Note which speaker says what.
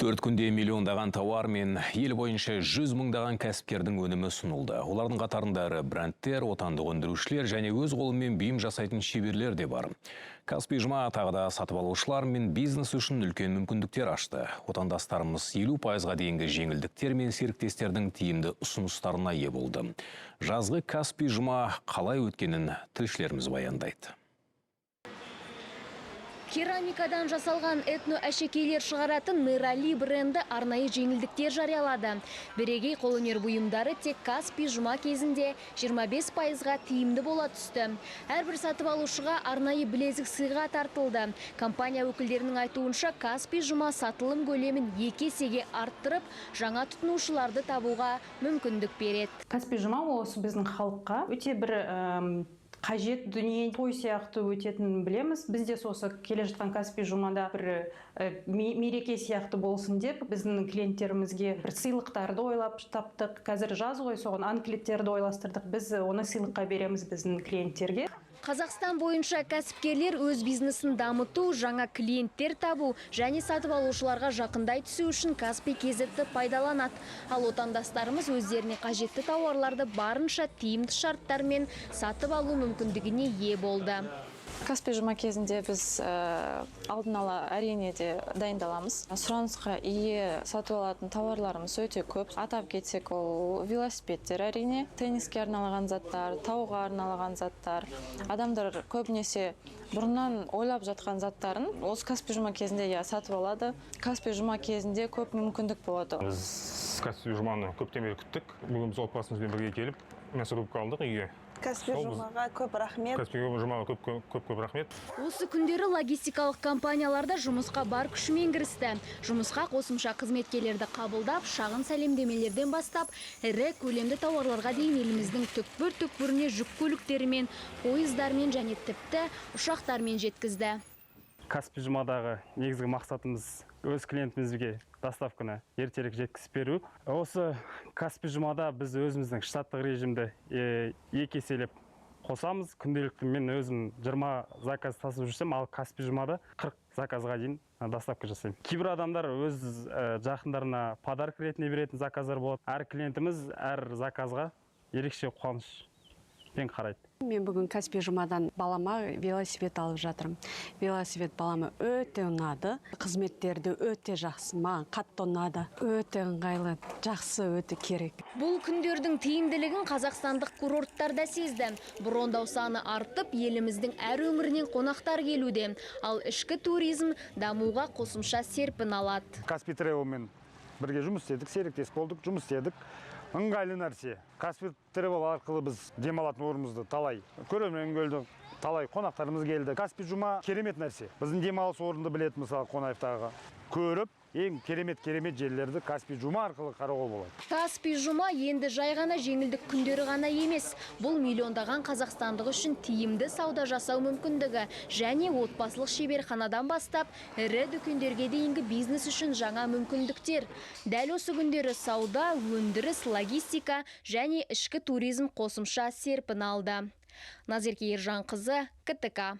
Speaker 1: 4 күнде миллиондаған тауар мен ел бойынша 100 мыңдаған кәсіпкердің өнімі ұсынылды. Олардың қатарында ірі брендтер, отандық өндірушілер және өз қолымен бұйым жасайтын шеберлер де бар. Каспий жұма тағы да сатып алушылар мен бизнес үшін үлкен мүмкіндіктер ашты. Отандастарымыз 50%-ға дейінгі жеңілдіктер мен серіктестердің тиімді ұсыныстарына ие болды. Жазғы Каспий жұма қалай өткенін тілшілеріміз баяндайды.
Speaker 2: Керамикадан жасалған этно-әшекейлер шығаратын Нырали бренді арнайы жеңілдіктер жариялады. Бірегей қолөнер бұйымдары тек Каспий жұма кезінде 25%-ға тиімді бола түсті. Әрбір сатып алушыға арнайы білезік сыйға тартылды. Компания өкілдерінің айтуынша Каспий жұма сатылым көлемін 2 есеге арттырып, жаңа тұтынушыларды табуға мүмкіндік береді.
Speaker 3: Каспий жұма осы біздің халыққа өте бір қажет дүние, той сияқты өтетінін білеміз. Бізде сосы келе жатқан Каспий жұмада бір мереке сияқты болсын деп, біздің клиенттерімізге бір сыйлықтарды ойлап таптық. Қазір жаз ғой, соған анкеттерді ойластырдық. Біз оны сыйлыққа береміз біздің клиенттерге.
Speaker 2: Қазақстан бойынша кәсіпкерлер өз бизнесін дамыту, жаңа клиенттер табу және сатып алушыларға жақындай түсу үшін Каспий KZ-ті пайдаланады. Ал отандастарымыз өздеріне қажетті тауарларды барынша тиімді шарттармен сатып алу мүмкіндігіне ие болды.
Speaker 4: Каспий жұма кезінде біз алдын ала әрине де дайындаламыз. Сұранысқа ие сатып алатын тауарларымыз өте көп. Атап кетсек, ол велосипедтер әрине, тенниске арналған заттар, тауға арналған заттар. Адамдар көбінесе бұрыннан ойлап жатқан заттарын осы Каспий жұма кезінде сатып алады. Каспий жұма кезінде көп мүмкіндік болады.
Speaker 5: Біз Каспий жұманы көптен бері күттік. Бүгін біз отбасымызбен бірге келіп, мясорубка алдық үйге.
Speaker 6: Каспий жұмаға көп рахмет.
Speaker 5: Каспий жұмаға көп рахмет.
Speaker 2: Осы күндері логистикалық компанияларда жұмысқа бар күшімен кірісті. Жұмысқа қосымша қызметкерлерді қабылдап, шағын сәлемдемелерден бастап, ірі көлемді тауарларға дейін еліміздің түкпір-түкпіріне жүк көліктерімен, пойыздармен және тіпті ұшақтармен жеткізді.
Speaker 7: Каспий жұмадағы негізгі мақсатымыз өз клиентімізге доставканы ертерек жеткізіп беру. Осы Каспий жұмада біз өзіміздің штаттық режимді 2 еселеп қосамыз. Күнделікті мен өзім 20 заказ тасып жүрсем, ал Каспий жұмада 40 заказға дейін доставка жасаймын. Кейбір адамдар өз жақындарына подарок ретінде беретін заказдар болады. Әр клиентіміз әр заказға ерекше қуанышпен қарайды.
Speaker 8: Мен бүгін Каспий жұмадан балама велосипед алып жатырмын. Велосипед балама өте ұнады. Қызметтерді өте жақсы, маған қатты ұнады. Өте ыңғайлы, жақсы, өте керек.
Speaker 2: Бұл күндердің тиімділігін қазақстандық курорттарда сезді. Брондау саны артып, еліміздің әр өңірінен қонақтар келуде. Ал ішкі туризм дамуға қосымша серпін алады.
Speaker 9: Каспий Travel-мен бірге жұмыс істедік, серіктес болдық, жұмыс істедік. Ыңғайлы нәрсе. Каспий Travel арқылы біз демалатын орнымызды талай көрермен келді, талай қонақтарымыз келді. Каспий жұма керемет нәрсе. Біздің демалыс орынды білетін, мысалы, Қонаевтағы көріп, ең керемет жерлерді Каспий жұма арқылы қарауға болады.
Speaker 2: Каспий жұма енді жай ғана жеңілдік күндері ғана емес. Бұл миллиондаған қазақстандық үшін тиімді сауда жасау мүмкіндігі және отбасылық шеберханадан бастап ірі дүкендерге дейінгі бизнес үшін жаңа мүмкіндіктер. Дәл осы күндері сауда, өндіріс, логистика және ішкі туризм қосымша серпін алды. Назерке Ержанқызы, КТК.